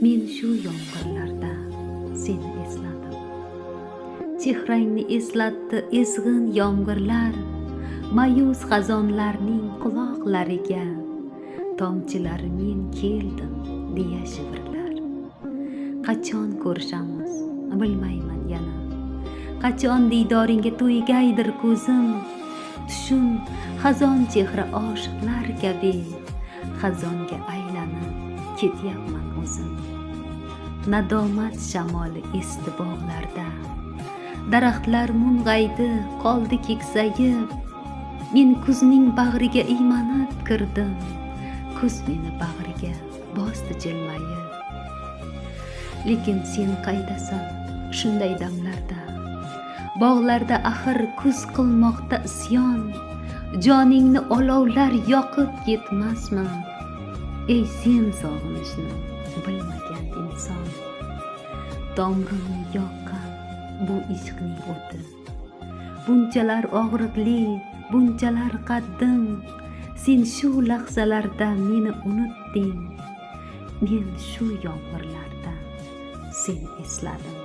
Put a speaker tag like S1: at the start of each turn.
S1: Men shu yomg'irlarda seni esladim. Chehrangni eslatdi ezg'in yomg'irlar, ma'yus xazonlarning quloqlariga. Tomchilar men keldim deya shivirlar. Qachon ko'rishamiz bilmayman yana. Qachon diydoringga to'ygaydir ko'zim. Tushim xazon chehra oshiqlar kabi, xazonga aylanib ketyapman o'zim. Nadomat shamoli esdi bog'larda, daraxtlar mung'aydi qoldi keksayib. Men kuzning bag'riga iymanib kirdim, kuz meni bag'riga bosdi jilmayib. Lekin sen qaydasan shunday damlarda? Bog'larda axir kuz qilmoqda isyon, joningni olovlar yoqib ketmasmi? Ey sen sog'inishni bilmagan inson, tomrimni yoqqan bu ishqning o'ti. Bunchalar og'riqli, bunchalar qaddim, sen shu lahzalarda meni unutding. Men shu yomg'irlarda seni esladim.